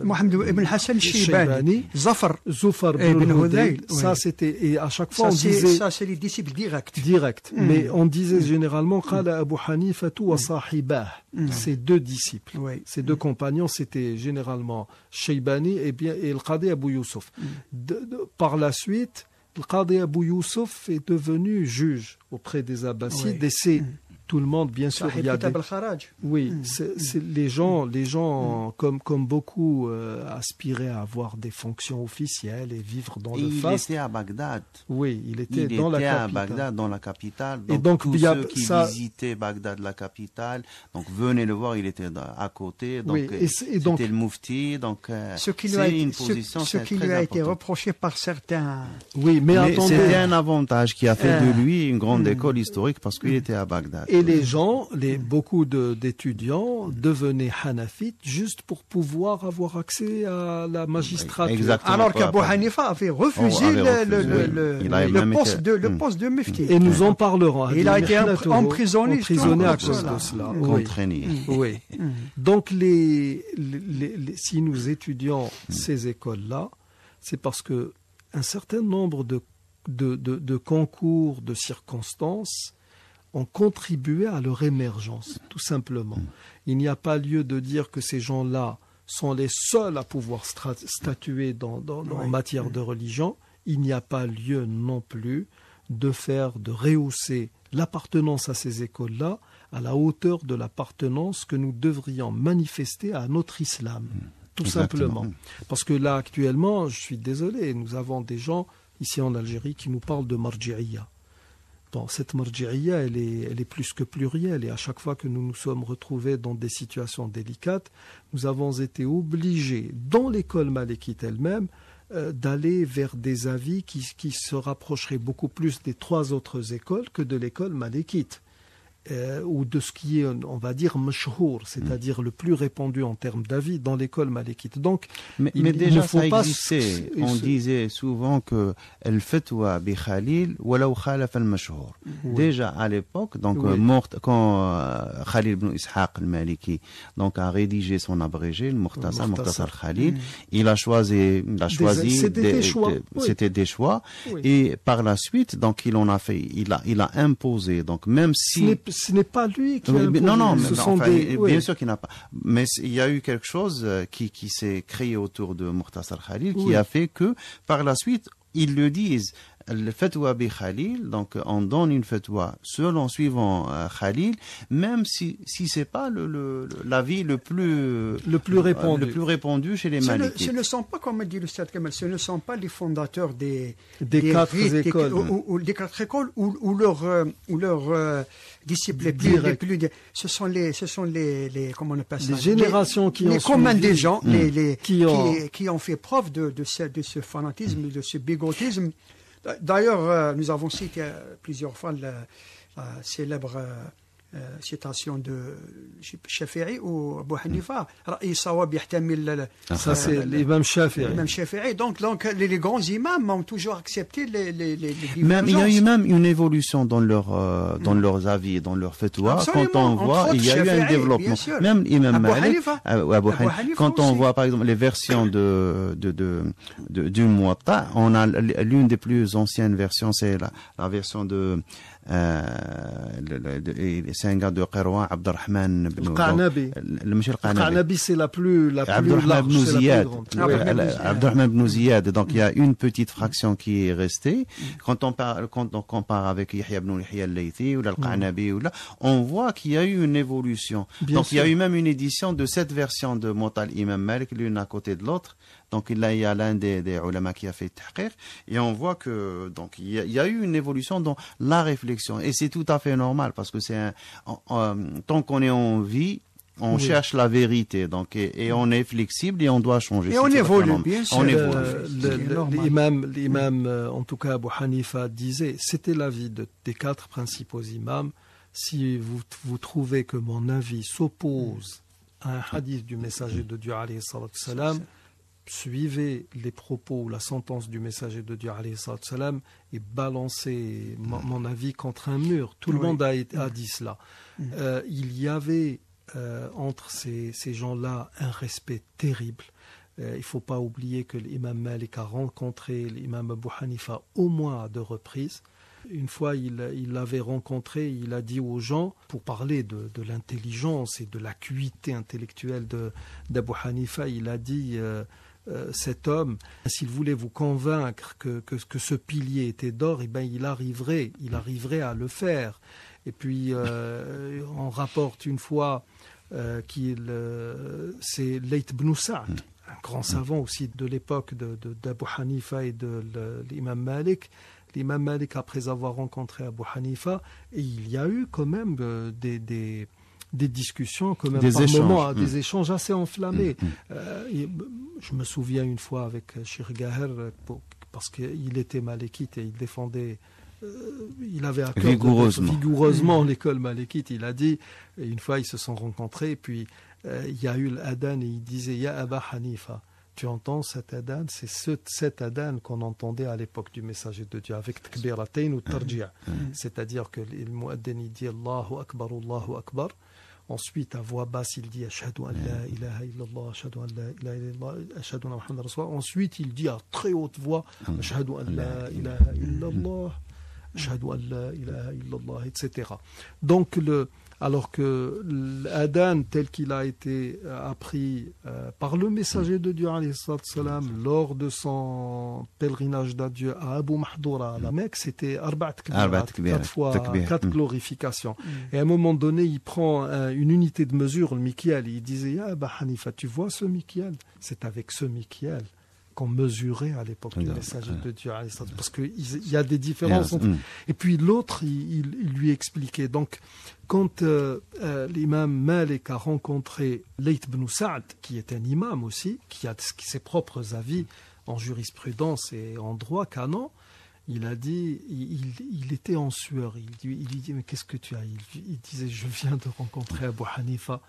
Mohamed ibn Hassan Shaybani, Zafar ibn Hudayl. Ça c'était, et à chaque fois on disait, ça c'est les disciples directs. Mais on disait généralement Qala Abu Hanifatu wa sahibah. Ces 2 disciples, ces 2 compagnons, c'était généralement Shaybani et le Qadi Abu Youssouf. Par la suite, le Qadi Abu Youssouf est devenu juge auprès des Abbassides et c'est tout le monde, bien sûr. Il y a c'est les gens comme beaucoup aspiraient à avoir des fonctions officielles et vivre dans le faste. Il était à Bagdad. Oui, il était dans la capitale. À Bagdad, dans la capitale. Donc, et donc tous ceux qui visitaient Bagdad, la capitale, donc venaient le voir. Il était à côté. Donc c'était le Mufti. Donc c'est une position. Ce qui lui a été reproché par certains. Oui, mais c'était un avantage qui a fait de lui une grande école historique parce qu'il était à Bagdad. Et les gens, beaucoup d'étudiants devenaient hanafites juste pour pouvoir avoir accès à la magistrature. Exactement. Alors qu'Abu Hanifa avait refusé le poste de mufti. Et nous en parlerons. Il a été emprisonné à cause de cela. Oui. Donc, si nous étudions ces écoles-là, c'est parce que un certain nombre de concours, de circonstances ont contribué à leur émergence, tout simplement. Il n'y a pas lieu de dire que ces gens-là sont les seuls à pouvoir statuer en matière de religion. Il n'y a pas lieu non plus de rehausser l'appartenance à ces écoles-là à la hauteur de l'appartenance que nous devrions manifester à notre islam, tout simplement. Parce que là, actuellement, je suis désolé, nous avons des gens ici en Algérie qui nous parlent de marji'iyya. Bon, cette marji'iyya, elle est plus que plurielle, et à chaque fois que nous nous sommes retrouvés dans des situations délicates, nous avons été obligés, dans l'école malikite elle-même, d'aller vers des avis qui se rapprocheraient beaucoup plus des 3 autres écoles que de l'école malikite. Ou de ce qui est, on va dire, mashhour, c'est-à-dire le plus répandu en termes d'avis dans l'école malikite. Donc, mais déjà, ça existait. On disait souvent que el fatwa bi Khalil walaw khalaf al mashhour. Déjà à l'époque, donc quand Khalil ibn Ishaq al-Maliki donc a rédigé son abrégé, le Mukhtasar Khalil, il a choisi c'était des choix, et par la suite, donc il a imposé, donc même si ce n'est pas lui qui a Oui, imposé. non, ce sont enfin, des... bien sûr qu'il n'a pas. Mais il y a eu quelque chose qui s'est créé autour de Mukhtasar Khalil qui a fait que, par la suite, ils le disent. Le fatwa bi Khalil, donc on donne une fatwa suivant Khalil, même si c'est pas l'avis le plus répandu chez les Malikites. Ce ne sont pas, comme dit le Stade Kamal, ce ne sont pas les fondateurs des quatre écoles, des quatre écoles ou leurs disciples plus. Ce sont les comment on appelle ça, les générations qui ont les communs des gens, qui ont fait preuve de ce fanatisme, de ce bigotisme. D'ailleurs, nous avons cité plusieurs fois la célèbre citation de Shafi'i ou Abu Hanifa. Ça, c'est l'imam Shafi'i. L'imam Shafi'i. Donc, les grands imams ont toujours accepté les même, il y a eu même une évolution dans leurs avis, dans leurs fatwas. Quand on voit, il y a eu un développement. Même l'imam Malik, quand on voit, par exemple, les versions du Muwatta, on a l'une des plus anciennes versions, c'est la version de c'est un gars de Qirwan, Abdurrahman ibn Qanabi. Le Qanabi, c'est la plus Abdurrahman ibn Ziyad. Abdurrahman ibn Ziyad. Donc il y a une petite fraction qui est restée. Quand on compare avec Yahya ibn Yahya al-Laythi ou al-Qanabi, on voit qu'il y a eu une évolution. Donc il y a eu même une édition de cette version de Muwatta Imam Malik, l'une à côté de l'autre. Donc il y a l'un des ulama qui a fait tahqiq et on voit que donc il y a eu une évolution dans la réflexion et c'est tout à fait normal parce que tant qu'on est en vie, on cherche la vérité, donc et on est flexible et on doit changer. Et on évolue, bien sûr. On évolue. L'imam, en tout cas Abu Hanifa disait, c'était l'avis des quatre principaux imams. Si vous trouvez que mon avis s'oppose à un hadith du messager de Dieu alayhi salatu salam, suivez les propos ou la sentence du messager de Dieu alayhi salatu salam et balancez mon avis contre un mur. Tout le monde a dit cela. Il y avait entre ces gens-là un respect terrible. Il ne faut pas oublier que l'imam Malik a rencontré l'imam Abu Hanifa au moins à 2 reprises. Une fois, il l'avait rencontré, il a dit aux gens, pour parler de l'intelligence et de l'acuité intellectuelle d'Abu Hanifa, il a dit... cet homme, s'il voulait vous convaincre que ce pilier était d'or, eh ben, il arriverait à le faire. Et puis, on rapporte une fois c'est Layth ibn Sa'd, un grand savant aussi de l'époque d'Abu Hanifa et de l'imam Malik. L'imam Malik, après avoir rencontré Abu Hanifa, et il y a eu quand même des discussions, quand même, par moments, des échanges assez enflammés. Je me souviens une fois avec Sheikh Gaher, parce qu'il était malékite et il défendait, il avait à cœur vigoureusement l'école malékite. Il a dit, et une fois ils se sont rencontrés, et puis il y a eu l'adhan et il disait, Ya Aba Hanifa, tu entends cet adhan, c'est cet adhan qu'on entendait à l'époque du messager de Dieu, avec takbiratayn ou tarji'. C'est-à-dire que le muaddin il dit Allahu Akbar, Allahu Akbar. Ensuite, à voix basse, il dit Ashhadu an la ilaha illallah, Ashhadu an la ilaha illallah, Ashhadu anna Muhammadan Rasulullah. Ensuite, il dit à très haute voix Ashhadu an la ilaha illallah, Ashhadu an la ilaha illallah, etc. Donc, alors que l'adhan tel qu'il a été appris par le messager de Dieu alayhi salam lors de son pèlerinage d'adieu à Abu Mahdoura à la Mecque, c'était 4 glorifications. Et à un moment donné, il prend une unité de mesure, le mikyal, et il disait Ya Aba Hanifa, tu vois ce mikyal? C'est avec ce mikyal qu'on mesurait à l'époque du messager de Dieu, parce qu'il y a des différences. Et puis l'autre, il lui expliquait. Donc, quand l'imam Malik a rencontré Layth ibn Sa'd, qui est un imam aussi, qui a ses propres avis en jurisprudence et en droit canon, il a dit, il était en sueur. Il dit, mais qu'est-ce que tu as? Il disait, je viens de rencontrer Abu Hanifa.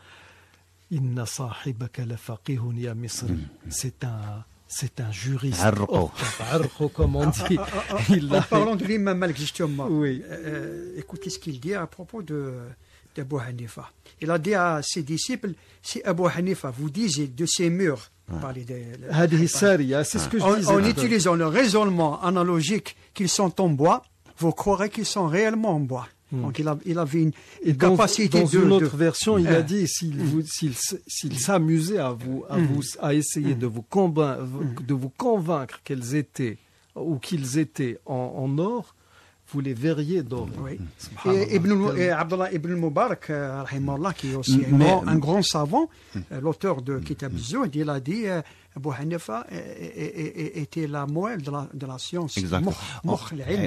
Inna sahibaka la faqihun ya Misri. C'est un juriste. Arqo, comme on dit. En parlant de l'imam Malik, justement, oui. Écoutez ce qu'il dit à propos d'Abu Hanifa. Il a dit à ses disciples, si Abu Hanifa vous disait de ces murs, c'est ce que je disais. En utilisant le raisonnement analogique qu'ils sont en bois, vous croirez qu'ils sont réellement en bois. Donc il avait une capacité dans une autre version, il a dit s'il s'amusait à essayer de vous convaincre qu'ils étaient en or, vous les verriez d'or. Oui. Et Abdallah ibn al-Mubarak, qui est aussi un grand savant, l'auteur de Kitab al-Zuhd, il a dit Abu Hanifa était la moelle de la science. Exactement.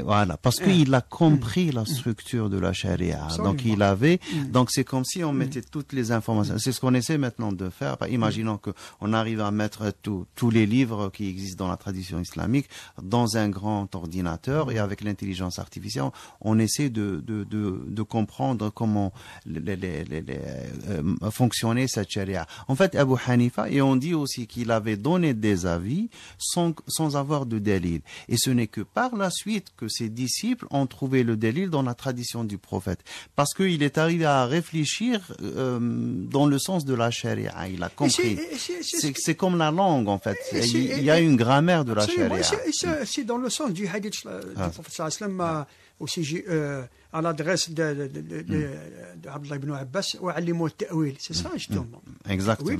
Voilà, parce qu'il a compris la structure de la charia. Absolument. Donc il avait, donc c'est comme si on mettait toutes les informations. C'est ce qu'on essaie maintenant de faire. Imaginons qu'on arrive à mettre tous les livres qui existent dans la tradition islamique dans un grand ordinateur, et avec l'intelligence artificielle, on essaie de comprendre comment fonctionnait cette charia. En fait, Abu Hanifa, et on dit aussi qu'il avait donné des avis sans avoir de délil. Et ce n'est que par la suite que ses disciples ont trouvé le délil dans la tradition du prophète. Parce qu'il est arrivé à réfléchir dans le sens de la charia. Il a compris. C'est comme la langue, en fait. Il y a une grammaire de la charia. C'est dans le sens du hadith du prophète sallallahu aussi à l'adresse d'Abdullah ibn Abbas, c'est ça justement. Exactement. Oui,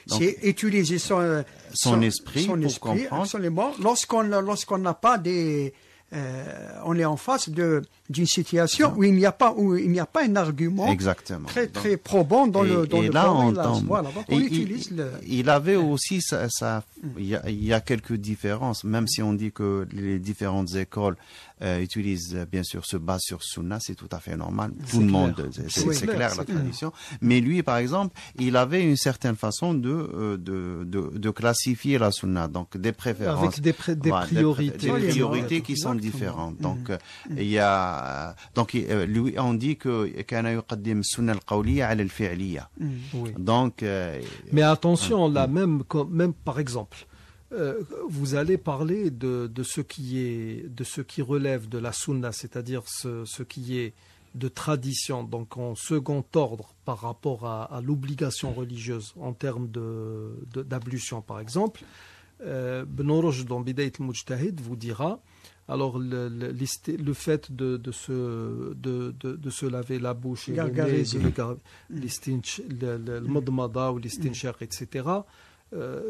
c'est utiliser son esprit pour comprendre. Absolument. Lorsqu'on n'a pas on est en face d'une situation où il n'y a pas un argument très probant dans le voilà, donc on utilise il avait aussi il y a quelques différences, même si on dit que les différentes écoles se basent sur Sunna, c'est tout à fait normal. Tout le monde, c'est clair, la tradition. Mais lui, par exemple, il avait une certaine façon de classifier la Sunna, donc des préférences. Avec des priorités qui sont différentes. Donc, il y a, lui, on dit que كان يقدم السنة القولية على الفعلية. Donc, mais attention, là, même par exemple, vous allez parler de ce qui relève de la sunna, c'est-à-dire ce qui est de tradition, donc en second ordre par rapport à l'obligation religieuse en termes d'ablution, par exemple. Ibn Rushd dans Bidayat al-Mujtahid vous dira, alors le fait de se laver la bouche et le madmada ou l'istinshaq, etc.,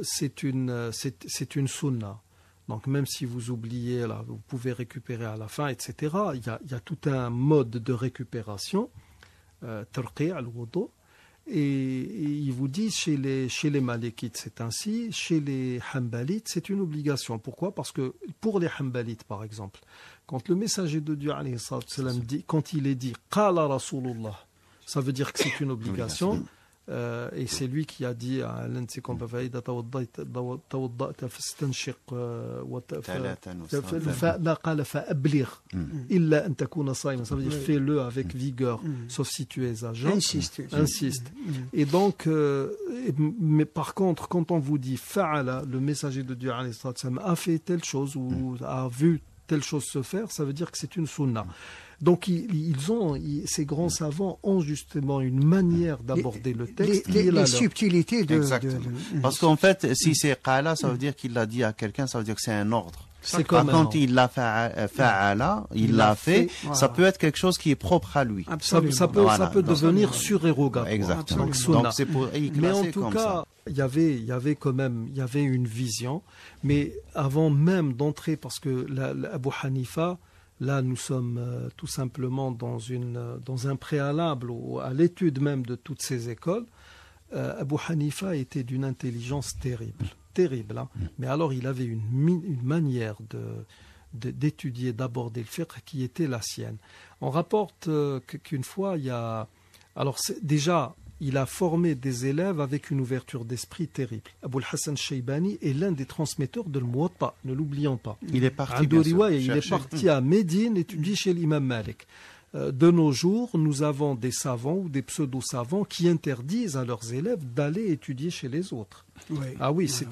c'est une sunna. Donc même si vous oubliez, là, vous pouvez récupérer à la fin, etc. Il y a tout un mode de récupération, tarqi' al-wudu, et il vous dit chez les Malikites c'est ainsi, chez les Hanbalites c'est une obligation. Pourquoi? Parce que pour les Hanbalites, par exemple, quand le messager de Dieu alayhi salam dit, quand il est dit qala Rasulullah, ça veut dire que c'est une obligation. Et c'est lui qui a dit à l'un de ses compagnons, ça veut dire fais-le avec vigueur, sauf si tu es à jeun. Insiste. Et donc, mais par contre, quand on vous dit fa'ala, le messager de Dieu a fait telle chose ou a vu telle chose se faire, ça veut dire que c'est une sunna. Donc ces grands savants ont justement une manière d'aborder le texte. Les subtilités de... Parce qu'en fait, si c'est qala, ça veut dire qu'il l'a dit à quelqu'un, ça veut dire que c'est un ordre. Quand il l'a fa'ala, il l'a fait, voilà. Ça peut être quelque chose qui est propre à lui. Ça peut devenir surérogatoire. Exactement. Donc c'est pour mais en tout cas, il y avait une vision, mais avant même d'entrer, parce que Abu Hanifa, là, nous sommes tout simplement dans un préalable à l'étude même de toutes ces écoles. Abu Hanifa était d'une intelligence terrible. Hein. Mais alors, il avait une manière d'étudier, d'aborder le fiqh qui était la sienne. On rapporte qu'une fois, déjà, il a formé des élèves avec une ouverture d'esprit terrible. Abou al-Hassan Shaybani est l'un des transmetteurs de l'Muwatta, ne l'oublions pas. Il est parti, à Médine étudier chez l'imam Malik. De nos jours, nous avons des savants ou des pseudo-savants qui interdisent à leurs élèves d'aller étudier chez les autres. Oui. Ah oui, c'est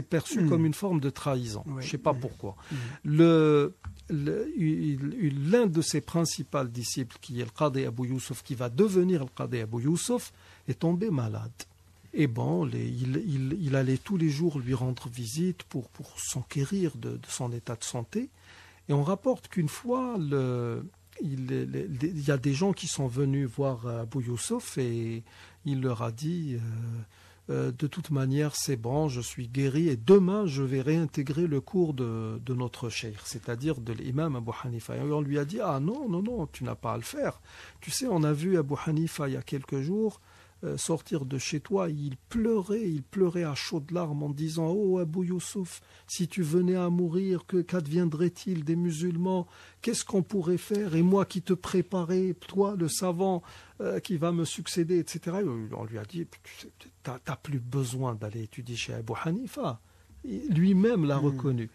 perçu comme une forme de trahison. Je ne sais pas pourquoi. L'un de ses principaux disciples, qui est le Qadi Abu Yousuf, qui va devenir le Qadi Abu Yousuf, est tombé malade. Et bon, il allait tous les jours lui rendre visite pour s'enquérir de son état de santé. Et on rapporte qu'une fois, il y a des gens qui sont venus voir Abou Youssouf et il leur a dit de toute manière c'est bon, je suis guéri et demain je vais réintégrer le cours de notre cheikh, c'est-à-dire de l'imam Abu Hanifa. Et on lui a dit non, tu n'as pas à le faire. Tu sais, on a vu Abu Hanifa il y a quelques jours sortir de chez toi, il pleurait à chaudes larmes en disant oh Abou Youssouf, si tu venais à mourir, qu'adviendrait-il des musulmans, qu'est-ce qu'on pourrait faire, et moi qui te préparais, toi le savant qui va me succéder, etc. Et on lui a dit t'as plus besoin d'aller étudier chez Abou Hanifa, lui-même l'a reconnu.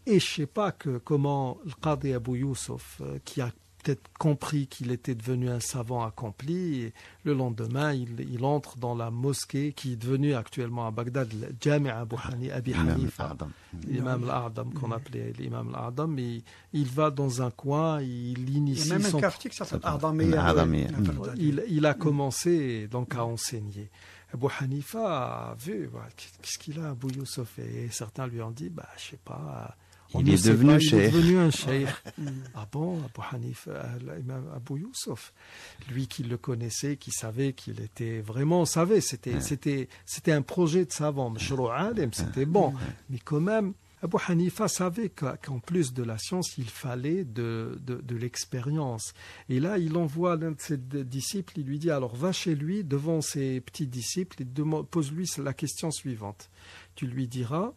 Et je sais pas comment le Qadi Abou Youssouf qui a peut-être compris qu'il était devenu un savant accompli. Et le lendemain, il entre dans la mosquée qui est devenue actuellement à Bagdad, le Jami' Abi Hanifa, l'imam al-A'dam qu'on appelait l'imam al-A'dam. Il va dans un coin, il initie il y a même un quartier qui s'appelle A'damiyya. Il a commencé donc à enseigner. Abu Hanifa a vu qu'est-ce qu'il a, Abou Youssouf, et certains lui ont dit je sais pas. Il est devenu un cheikh. Ah bon, Abu Hanifa, Abou Youssouf, lui qui le connaissait, qui savait qu'il était vraiment, c'était un projet de savant, c'était bon, mais quand même, Abu Hanifa savait qu'en plus de la science, il fallait de l'expérience. Et là, il envoie l'un de ses disciples, il lui dit, alors va chez lui, devant ses petits disciples, et pose-lui la question suivante. Tu lui diras,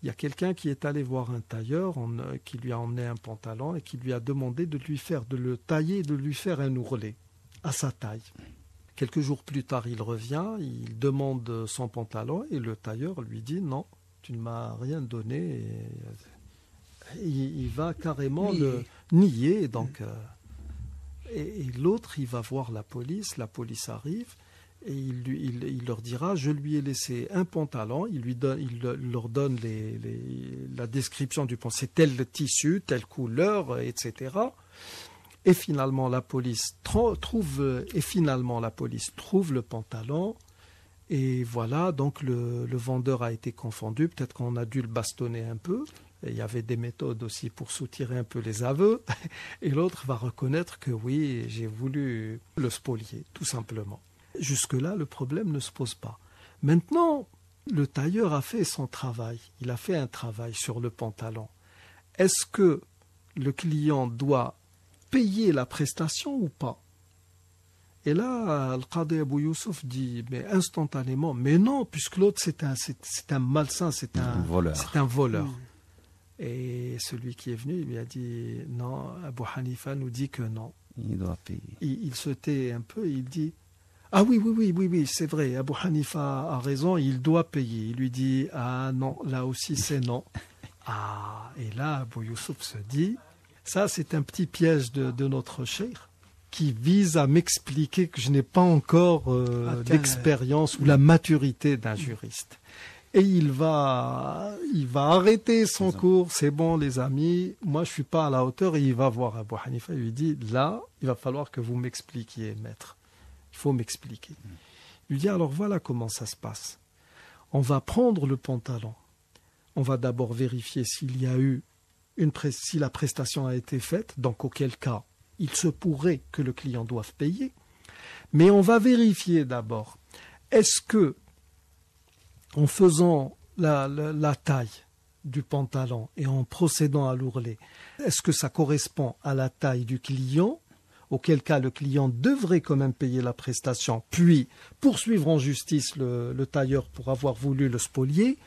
il y a quelqu'un qui est allé voir un tailleur qui lui a emmené un pantalon et qui lui a demandé de le tailler et de lui faire un ourlet à sa taille. Quelques jours plus tard, il revient, il demande son pantalon et le tailleur lui dit non, tu ne m'as rien donné. Et il va carrément le nier. Donc, et l'autre, il va voir la police arrive. Et il leur dira, je lui ai laissé un pantalon, il leur donne la description du pantalon, c'est tel tissu, telle couleur, etc. Et finalement la police trouve le pantalon, et voilà, donc le vendeur a été confondu, peut-être qu'on a dû le bastonner un peu, et il y avait des méthodes aussi pour soutirer un peu les aveux, et l'autre va reconnaître que oui, j'ai voulu le spolier, tout simplement. Jusque-là, le problème ne se pose pas. Maintenant, le tailleur a fait son travail. Il a fait un travail sur le pantalon. Est-ce que le client doit payer la prestation ou pas? Et là, le Qadi Abou Youssouf dit, mais instantanément, mais non, puisque l'autre c'est un malsain, c'est un voleur. Et celui qui est venu, il lui a dit, non, Abou Hanifa nous dit que non. Il doit payer. Il se tait un peu, il dit, ah oui, c'est vrai, Abou Hanifa a raison, il doit payer. Il lui dit, ah non, là aussi c'est non. Ah, et là, Abou Youssouf se dit, ça c'est un petit piège de notre cheikh qui vise à m'expliquer que je n'ai pas encore l'expérience ou la maturité d'un juriste. Et il va arrêter son cours, c'est bon les amis, moi je ne suis pas à la hauteur, et il va voir Abou Hanifa, il lui dit, là, il va falloir que vous m'expliquiez, maître. Il faut m'expliquer. Il lui dit, alors voilà comment ça se passe. On va prendre le pantalon. On va d'abord vérifier s'il y a eu si la prestation a été faite, donc auquel cas, il se pourrait que le client doive payer. Mais on va vérifier d'abord, est-ce que, en faisant la taille du pantalon et en procédant à l'ourlet, est-ce que ça correspond à la taille du client, auquel cas le client devrait quand même payer la prestation, puis poursuivre en justice le tailleur pour avoir voulu le spolier,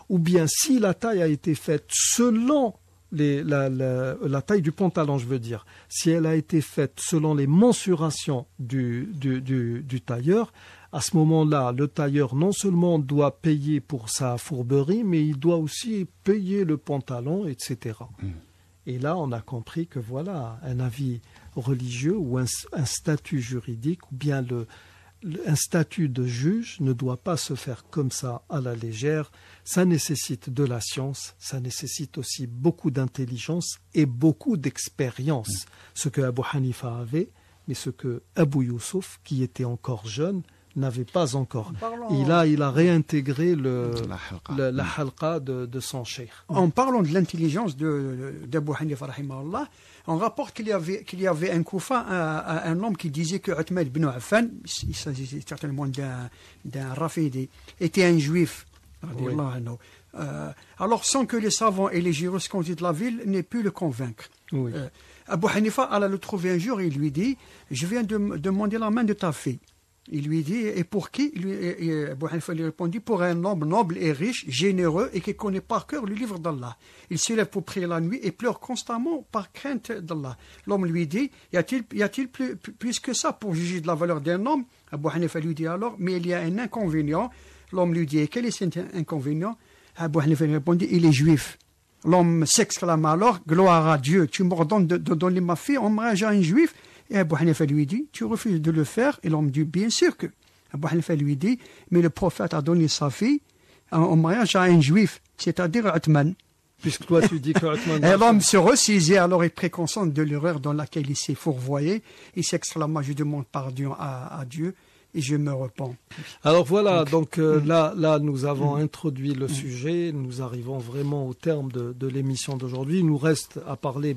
ou bien si la taille a été faite selon la taille du pantalon, je veux dire, si elle a été faite selon les mensurations du tailleur, à ce moment-là, le tailleur non seulement doit payer pour sa fourberie, mais il doit aussi payer le pantalon, etc. Et là, on a compris que voilà, un avis religieux ou un statut juridique ou bien un statut de juge ne doit pas se faire comme ça à la légère. Ça nécessite de la science, ça nécessite aussi beaucoup d'intelligence et beaucoup d'expérience. Ce que Abou Hanifa avait, mais ce que Abou Youssouf, qui était encore jeune, n'avait pas encore. Il a réintégré la halqa de son cheikh. En parlant de l'intelligence d'Abu Hanifa rahimahullah, on rapporte qu'il y avait un Koufa, un homme qui disait que Uthman ibn Affan, il s'agit certainement d'un Rafidi, était un juif. Oui. Alors sans que les savants et les jurisconsultes de la ville n'aient pu le convaincre. Oui. Abu Hanifa alla le trouver un jour et il lui dit: je viens de demander la main de ta fille. Il lui dit: et pour qui? Abu Hanifa lui répondit: pour un homme noble et riche, généreux et qui connaît par cœur le livre d'Allah. Il se lève pour prier la nuit et pleure constamment par crainte d'Allah. L'homme lui dit: y a-t-il plus que ça pour juger de la valeur d'un homme? Abu Hanifa lui dit alors: mais il y a un inconvénient. L'homme lui dit: et quel est cet inconvénient? Abu Hanifa lui répondit: il est juif. L'homme s'exclame alors: gloire à Dieu, tu m'ordonnes de donner ma fille en mariage à un juif? Et Abu Hanifa lui dit: tu refuses de le faire? Et l'homme dit: bien sûr que. Abu Hanifa lui dit: mais le prophète a donné sa fille en mariage à un juif, c'est-à-dire Uthman. Puisque toi tu dis que Uthman... Et l'homme se ressaisit, alors il prit conscience de l'erreur dans laquelle il s'est fourvoyé. Il s'exclama: je demande pardon à Dieu et je me repens. Alors voilà, donc là nous avons introduit le sujet, nous arrivons vraiment au terme de l'émission d'aujourd'hui. Il nous reste à parler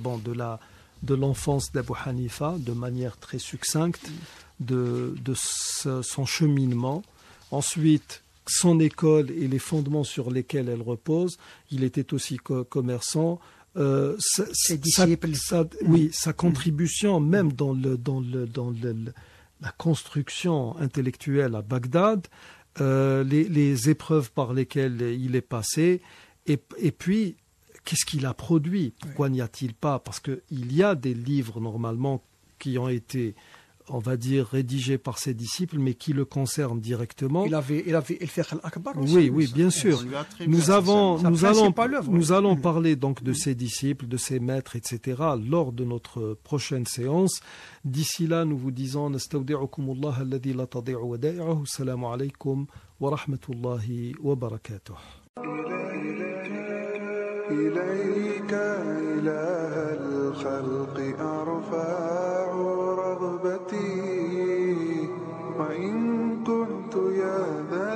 de l'enfance d'Abu Hanifa de manière très succincte, de son cheminement. Ensuite, son école et les fondements sur lesquels elle repose. Il était aussi commerçant. Sa contribution même dans la construction intellectuelle à Bagdad, les épreuves par lesquelles il est passé, et puis qu'est-ce qu'il a produit? Pourquoi n'y a-t-il pas? Parce qu'il y a des livres normalement qui ont été, on va dire, rédigés par ses disciples, mais qui le concernent directement. Il avait El Fiqh al-Akbar aussi. Oui, bien sûr. Nous allons parler donc de ses disciples, de ses maîtres, etc. lors de notre prochaine séance. D'ici là, nous vous disons: nastawdi'ukumullah alladhi la tadi'u wada'i'uhu. Assalamu alaykum wa rahmatullahi wa barakatuh. إليك إله الخلق أرفع رغبتي وإن كنت يا ذا